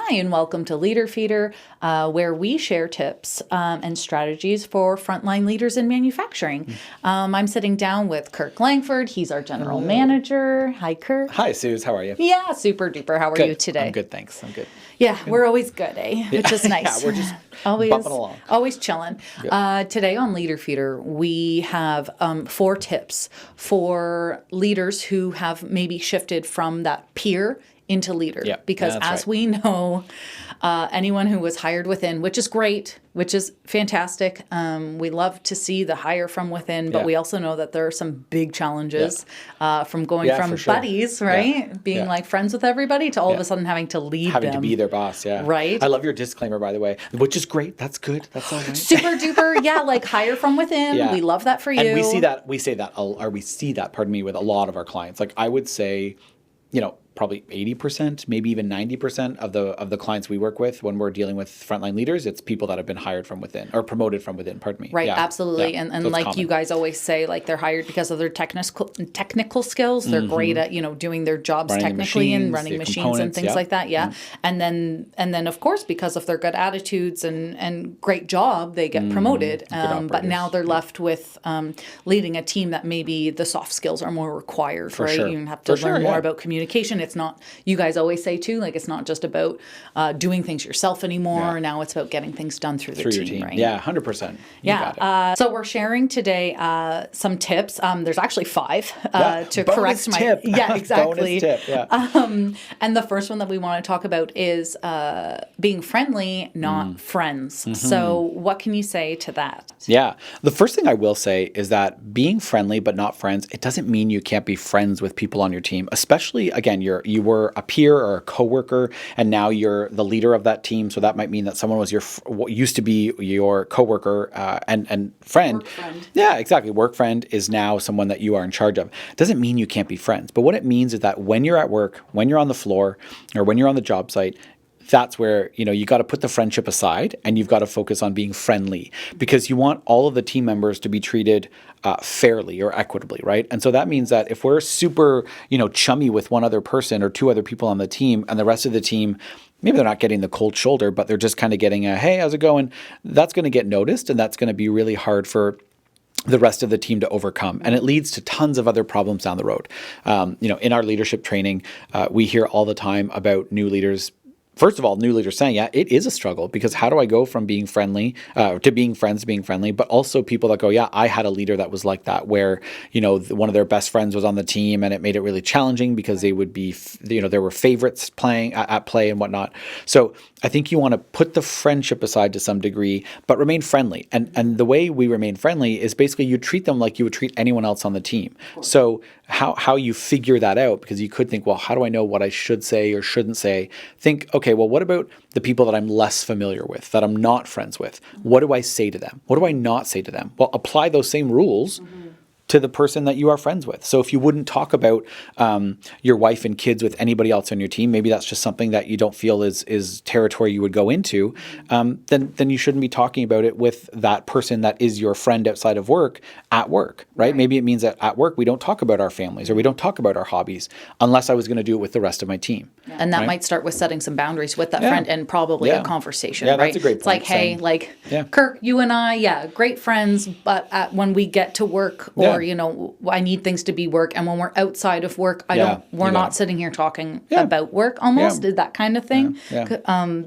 Hi, and welcome to Leader Feeder, where we share tips and strategies for frontline leaders in manufacturing. I'm sitting down with Kirk Langford. He's our general manager. Hi, Kirk. Hi, Suze. How are you? Yeah, super duper. How are you today? I'm good, thanks. I'm good. Yeah, we're always good, eh? Which is nice. Yeah, we're just always bumping along. Always chilling. Today on Leader Feeder, we have 4 tips for leaders who have maybe shifted from that peer into leader. Yeah, because that's as right. we know, anyone who was hired within, which is great, which is fantastic. We love to see the hire from within, but Yeah. we also know that there are some big challenges from going Yeah, from for sure. buddies, right? Being Yeah. like friends with everybody to all of a sudden having to lead Having them. to be their boss, yeah. Right. I love your disclaimer, by the way, which is great. That's good. That's all right. Super duper, yeah, like hire from within. Yeah. We love that for you. And we see that, pardon me, with a lot of our clients. Like I would say, probably 80%, maybe even 90% of the clients we work with when we're dealing with frontline leaders, it's people that have been hired from within or promoted from within, pardon me. Right, Yeah. absolutely. Yeah. And So it's like common. you guys always say, like they're hired because of their technical skills. They're great at, doing their jobs Running the technically and machines, running the machines and components, things yeah. like that. Yeah. And then of course, because of their good attitudes and great job, they get promoted. But operators. now they're left with leading a team that maybe the soft skills are more required, right? sure. You have to For learn sure, more yeah. about communication. It's not, you guys always say too, like it's not just about doing things yourself anymore. Yeah. Now it's about getting things done through the your team, team. right? Yeah, 100%. You Yeah. got it. So we're sharing today some tips. There's actually 5 Yeah, to bonus correct my. tip. Yeah, exactly. Bonus tip, yeah. And the first one that we want to talk about is being friendly, not friends. So what can you say to that? Yeah. The first thing I will say is that being friendly but not friends, it doesn't mean you can't be friends with people on your team. Especially, again, you were a peer or a coworker, and now you're the leader of that team. So that might mean that someone was what used to be your coworker and friend. Work friend. Yeah, exactly. Work friend is now someone that you are in charge of. It doesn't mean you can't be friends. But what it means is that when you're at work, when you're on the floor, or when you're on the job site, that's where, you got to put the friendship aside and you've got to focus on being friendly because you want all of the team members to be treated fairly or equitably, right? And so that means that if we're super, chummy with one other person or 2 other people on the team and the rest of the team, maybe they're not getting the cold shoulder, but they're just kind of getting a, hey, how's it going? That's going to get noticed and that's going to be really hard for the rest of the team to overcome. And it leads to tons of other problems down the road. In our leadership training, we hear all the time about new leaders. First of all, new leaders saying, yeah, it is a struggle because how do I go from being friendly to being friends to being friendly? But also people that go, yeah, I had a leader that was like that, where, one of their best friends was on the team and it made it really challenging because they would be, there were favorites playing at play and whatnot. So I think you want to put the friendship aside to some degree, but remain friendly. And the way we remain friendly is basically you treat them like you would treat anyone else on the team. So how you figure that out, because you could think, well, how do I know what I should say or shouldn't say? Think, okay, well, what about the people that I'm less familiar with, that I'm not friends with? What do I say to them? What do I not say to them? Well, apply those same rules to the person that you are friends with. So if you wouldn't talk about your wife and kids with anybody else on your team, maybe that's just something that you don't feel is territory you would go into, then you shouldn't be talking about it with that person that is your friend outside of work at work, right? Maybe it means that at work we don't talk about our families or we don't talk about our hobbies unless I was going to do it with the rest of my team. Yeah. And that right? might start with setting some boundaries with that friend and probably a conversation, Yeah, right? that's a great It's point. like, hey, Kirk, you and I, great friends, but when we get to work or, I need things to be work. And when we're outside of work, we're not sitting here talking about work almost, that kind of thing.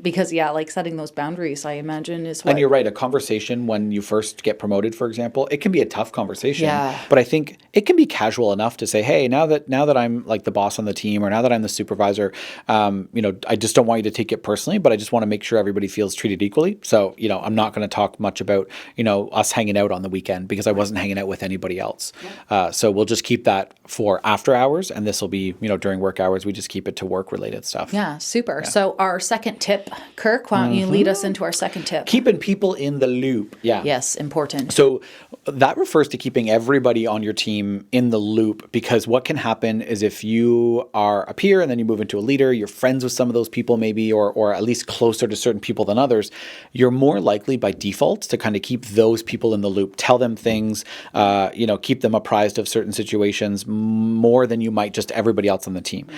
Because, like setting those boundaries, I imagine is what. And you're right. A conversation when you first get promoted, for example, it can be a tough conversation. Yeah. But I think it can be casual enough to say, hey, now that I'm like the boss on the team or now that I'm the supervisor, I just don't want you to take it personally, but I just want to make sure everybody feels treated equally. So, I'm not going to talk much about, us hanging out on the weekend because I wasn't hanging out with anybody else. So we'll just keep that for after hours, and this will be, during work hours, we just keep it to work-related stuff. Yeah, super. Yeah. So our second tip, Kirk, why don't you lead us into our second tip? Keeping people in the loop. Yeah. Yes, important. So that refers to keeping everybody on your team in the loop, because what can happen is if you are a peer and then you move into a leader, you're friends with some of those people maybe, or at least closer to certain people than others, you're more likely by default to kind of keep those people in the loop, tell them things, keep them apprised of certain situations more than you might just everybody else on the team.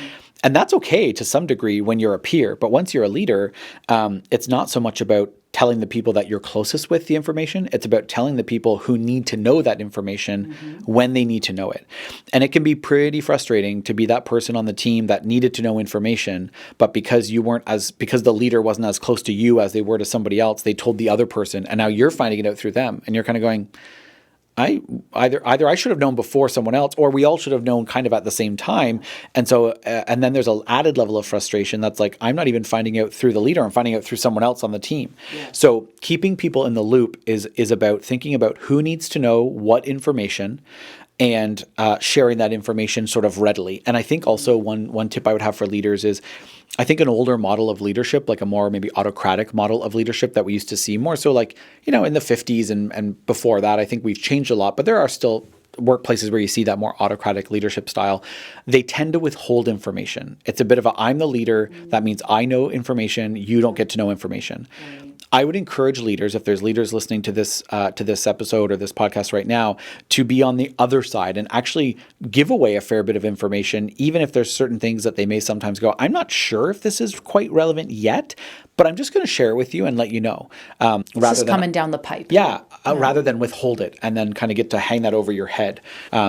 And that's okay to some degree when you're a peer. But once you're a leader, it's not so much about telling the people that you're closest with the information. It's about telling the people who need to know that information when they need to know it. And it can be pretty frustrating to be that person on the team that needed to know information, but because the leader wasn't as close to you as they were to somebody else, they told the other person, and now you're finding it out through them. And you're kind of going, either I should have known before someone else, or we all should have known kind of at the same time. And so, and then there's an added level of frustration that's like, I'm not even finding out through the leader, I'm finding out through someone else on the team. Yeah. So keeping people in the loop is about thinking about who needs to know what information, and sharing that information sort of readily. And I think also one tip I would have for leaders is, I think an older model of leadership, like a more maybe autocratic model of leadership that we used to see more so like, in the 50s and before that, I think we've changed a lot, but there are still workplaces where you see that more autocratic leadership style. They tend to withhold information. It's a bit of I'm the leader. That means I know information. You don't get to know information. I would encourage leaders, if there's leaders listening to this episode or this podcast right now, to be on the other side and actually give away a fair bit of information, even if there's certain things that they may sometimes go, I'm not sure if this is quite relevant yet, but I'm just going to share it with you and let you know. It's coming down the pipe. Yeah, rather than withhold it and then kind of get to hang that over your head.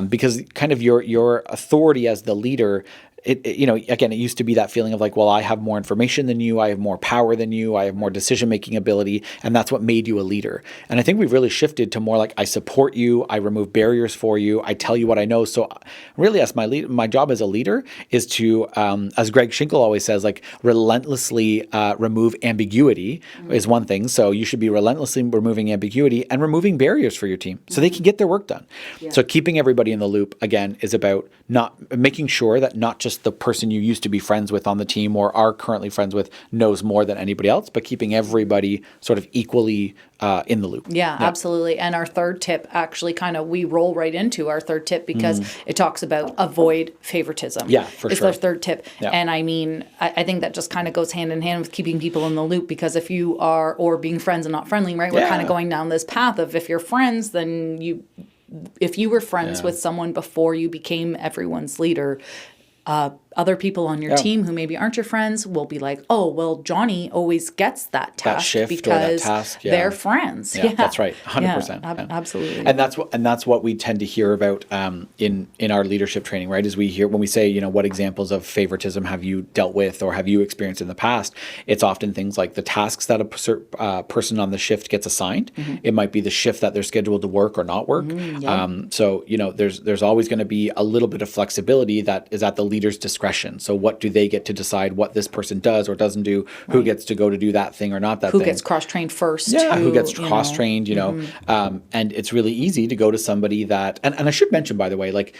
Because kind of your authority as the leader, again, it used to be that feeling of like, well, I have more information than you, I have more power than you, I have more decision-making ability, and that's what made you a leader. And I think we've really shifted to more like, I support you, I remove barriers for you, I tell you what I know. So really, as my job as a leader is to, as Greg Schinkel always says, like relentlessly remove ambiguity is one thing. So you should be relentlessly removing ambiguity and removing barriers for your team so they can get their work done. Yeah. So keeping everybody in the loop, again, is about not making sure that not just the person you used to be friends with on the team or are currently friends with knows more than anybody else, but keeping everybody sort of equally in the loop. Yeah, absolutely. And our third tip, actually we roll right into our third tip because it talks about avoid favoritism. Yeah, for sure. It's our third tip. Yeah. And I mean, I think that just kind of goes hand in hand with keeping people in the loop, because if you are, or being friends and not friendly, right? We're kind of going down this path of, if you're friends, then if you were friends with someone before you became everyone's leader, other people on your team who maybe aren't your friends will be like, oh, well, Johnny always gets that task because they're friends. Yeah, that's right. 100%. Yeah, absolutely. And that's what we tend to hear about in our leadership training, right? Is we hear when we say, what examples of favoritism have you dealt with or have you experienced in the past? It's often things like the tasks that a person on the shift gets assigned. Mm-hmm. It might be the shift that they're scheduled to work or not work. Mm-hmm. So, there's always going to be a little bit of flexibility that is at the leader's discretion. So what do they get to decide what this person does or doesn't do? Right. Who gets to go to do that thing or not that thing? Who gets cross-trained first? Yeah, who gets cross-trained, and it's really easy to go to somebody that, and I should mention, by the way, like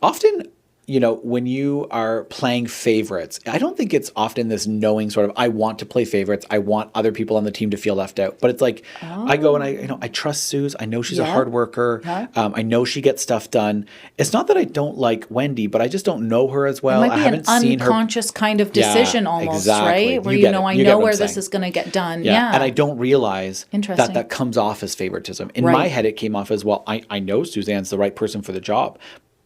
often, when you are playing favorites, I don't think it's often this knowing sort of, I want to play favorites. I want other people on the team to feel left out. But it's like, I go and I trust Suze. I know she's a hard worker. Yeah. I know she gets stuff done. It's not that I don't like Wendy, but I just don't know her as well. It might be an unconscious kind of decision almost, exactly. Right? Where I know where this is going to get done. Yeah. And I don't realize that comes off as favoritism. In my head, it came off as, well, I know Suzanne's the right person for the job.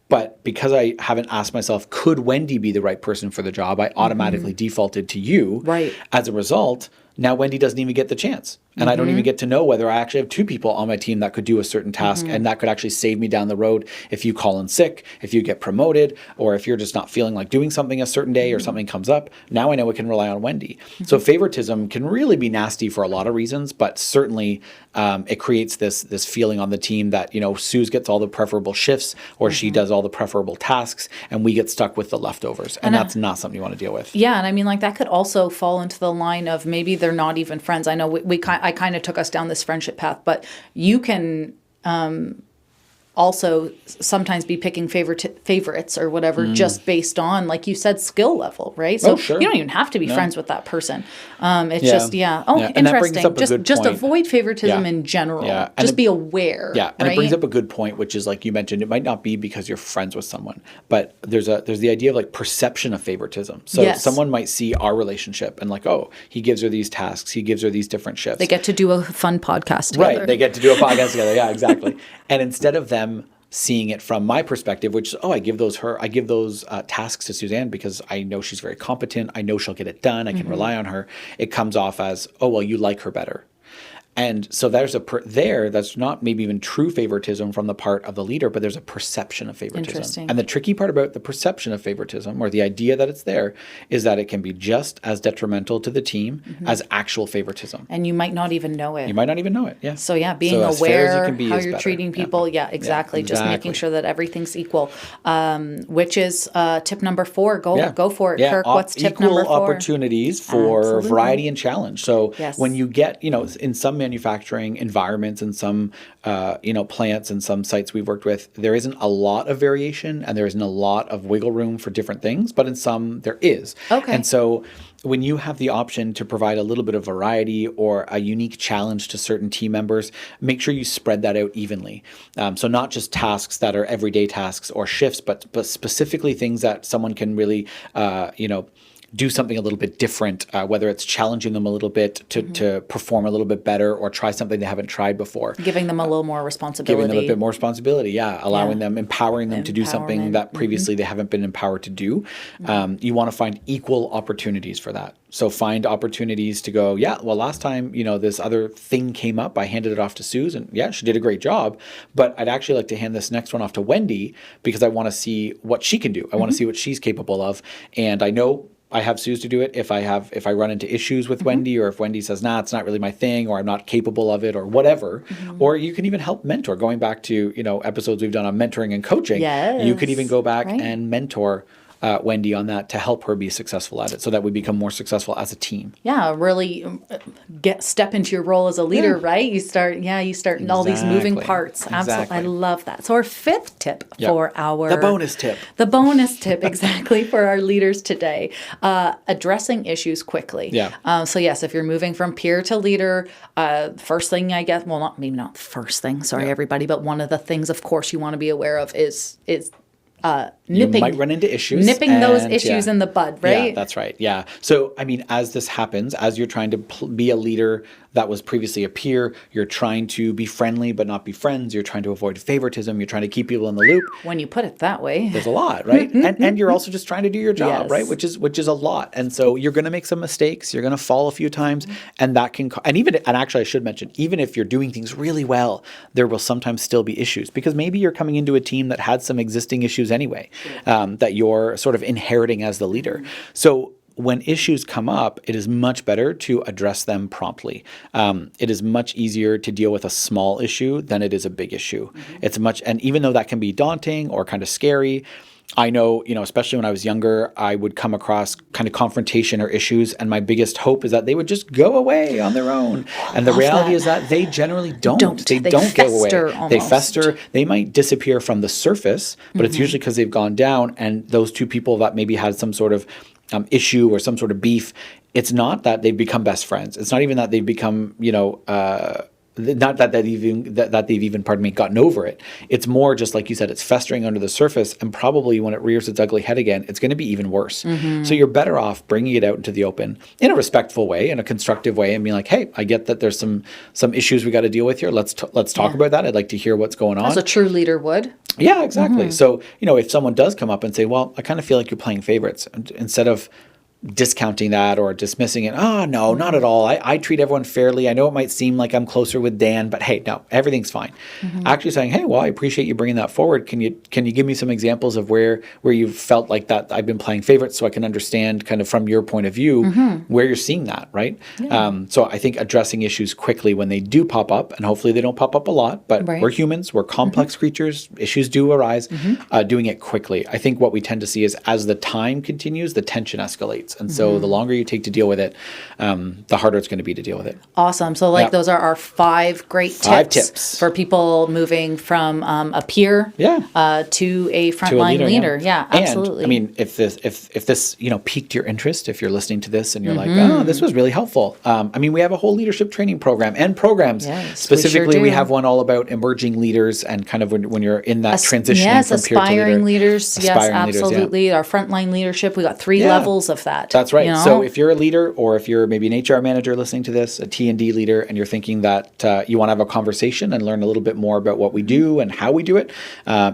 But because I haven't asked myself, could Wendy be the right person for the job, I automatically defaulted to you. Right. As a result, now Wendy doesn't even get the chance. And I don't even get to know whether I actually have two people on my team that could do a certain task, and that could actually save me down the road if you call in sick, if you get promoted, or if you're just not feeling like doing something a certain day or something comes up. Now I know I can rely on Wendy. So favoritism can really be nasty for a lot of reasons, but certainly it creates this feeling on the team that, Suze gets all the preferable shifts, or she does all the preferable tasks, and we get stuck with the leftovers. And that's not something you want to deal with. Yeah, and I mean, like, that could also fall into the line of maybe they're not even friends. I know I kind of took us down this friendship path, but you can also sometimes be picking favorites or whatever just based on, like you said, skill level, right? So you don't even have to be friends with that person. It's just, interesting. Just avoid favoritism in general. Yeah. Just be aware. Yeah, and it brings up a good point, which is, like you mentioned, it might not be because you're friends with someone, but there's the idea of like perception of favoritism. So someone might see our relationship and like, oh, he gives her these tasks, he gives her these different shifts. They get to do a fun podcast together. Right, they get to do a podcast together. Yeah, exactly. And instead of them seeing it from my perspective, which is, oh, I give those tasks to Suzanne because I know she's very competent. I know she'll get it done. I can rely on her. It comes off as, oh, well, you like her better. And so there's that's not maybe even true favoritism from the part of the leader, but there's a perception of favoritism. Interesting. And the tricky part about the perception of favoritism, or the idea that it's there, is that it can be just as detrimental to the team as actual favoritism. And you might not even know it. You might not even know it, yeah. So being as fair as you aware can be how is you're better. treating people. Yeah, exactly. Just making sure that everything's equal, which is tip number 4. Go for it, Kirk. What's tip number 4? Equal opportunities for variety and challenge. So when you get, in some manufacturing environments and some, plants and some sites we've worked with, there isn't a lot of variation and there isn't a lot of wiggle room for different things, but in some there is. Okay. And so when you have the option to provide a little bit of variety or a unique challenge to certain team members, make sure you spread that out evenly. So not just tasks that are everyday tasks or shifts, but specifically things that someone can really, do something a little bit different, whether it's challenging them a little bit to perform a little bit better or try something they haven't tried before. Giving them a little more responsibility. Giving them a bit more responsibility, allowing them, empowering them to do something that previously they haven't been empowered to do. You want to find equal opportunities for that. So find opportunities to go, last time, this other thing came up, I handed it off to Suze and she did a great job, but I'd actually like to hand this next one off to Wendy because I want to see what she can do. I want to see what she's capable of. And I know I have Suze to do it if I run into issues with Wendy, or if Wendy says, it's not really my thing, or I'm not capable of it, or whatever. Or you can even help mentor. Going back to, episodes we've done on mentoring and coaching, you could even go back and mentor Wendy on that to help her be successful at it so that we become more successful as a team. Yeah, really step into your role as a leader, right? You start all these moving parts. Absolutely. I love that. So our 5th tip for the bonus tip, exactly, for our leaders today, addressing issues quickly. So yes, if you're moving from peer to leader, first thing I guess, well, maybe not first thing, everybody, but one of the things, of course, you want to be aware of is nipping. You might run into issues. Nipping those issues in the bud, right? Yeah, that's right. Yeah. So, as this happens, as you're trying to be a leader that was previously a peer, you're trying to be friendly but not be friends. You're trying to avoid favoritism. You're trying to keep people in the loop. When you put it that way. There's a lot, right? and you're also just trying to do your job, right? Which is a lot. And so you're going to make some mistakes. You're going to fall a few times. And that can, and actually I should mention, even if you're doing things really well, there will sometimes still be issues because maybe you're coming into a team that had some existing issues anyway, that you're sort of inheriting as the leader. So when issues come up, it is much better to address them promptly. It is much easier to deal with a small issue than it is a big issue. And even though that can be daunting or kind of scary, I know, especially when I was younger, I would come across kind of confrontation or issues, and my biggest hope is that they would just go away on their own. And the reality is that they generally don't. They don't go away. Almost. They fester. They might disappear from the surface, but it's usually because they've gone down, and those two people that maybe had some sort of issue or some sort of beef, it's not that they've become best friends. It's not even that they've become, not that they've even gotten over it. It's more just like you said, it's festering under the surface, and probably when it rears its ugly head again, it's going to be even worse. So you're better off bringing it out into the open in a respectful way, in a constructive way, and being like, hey, I get that there's some issues we got to deal with here. Let's talk about that. I'd like to hear what's going on. As a true leader would. Yeah, exactly. So, if someone does come up and say, well, I kind of feel like you're playing favorites, instead of discounting that or dismissing it. Oh, no, not at all. I treat everyone fairly. I know it might seem like I'm closer with Dan, but hey, no, everything's fine. Actually saying, hey, well, I appreciate you bringing that forward. Can you give me some examples of where you've felt like that I've been playing favorites so I can understand kind of from your point of view where you're seeing that, right? So I think addressing issues quickly when they do pop up, and hopefully they don't pop up a lot, but we're humans, we're complex creatures, issues do arise, doing it quickly. I think what we tend to see is as the time continues, the tension escalates. And so the longer you take to deal with it, the harder it's going to be to deal with it. Awesome. So those are our 5 great tips for people moving from a peer to a frontline leader. Yeah, absolutely. And if this piqued your interest, if you're listening to this and you're like, oh, this was really helpful. We have a whole leadership training program and programs. Yes, specifically, we have one all about emerging leaders and kind of when you're in that transition from peer to leader. Aspiring leaders. Yes, absolutely. Our frontline leadership, we got 3 levels of that. that. That's right. You know? So if you're a leader, or if you're maybe an HR manager listening to this, a T&D leader, and you're thinking that you want to have a conversation and learn a little bit more about what we do and how we do it,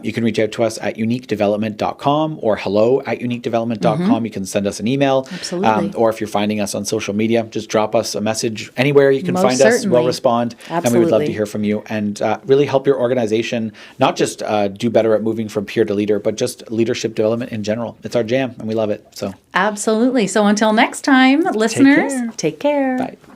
you can reach out to us at uniquedevelopment.com or hello@uniquedevelopment.com. You can send us an email. Absolutely. Or if you're finding us on social media, just drop us a message anywhere you can Most find us. certainly. We'll respond. And we would love to Absolutely. hear from you and really help your organization not just do better at moving from peer to leader, but just leadership development in general. It's our jam and we love it. So Absolutely. So until next time, listeners, take care. Bye.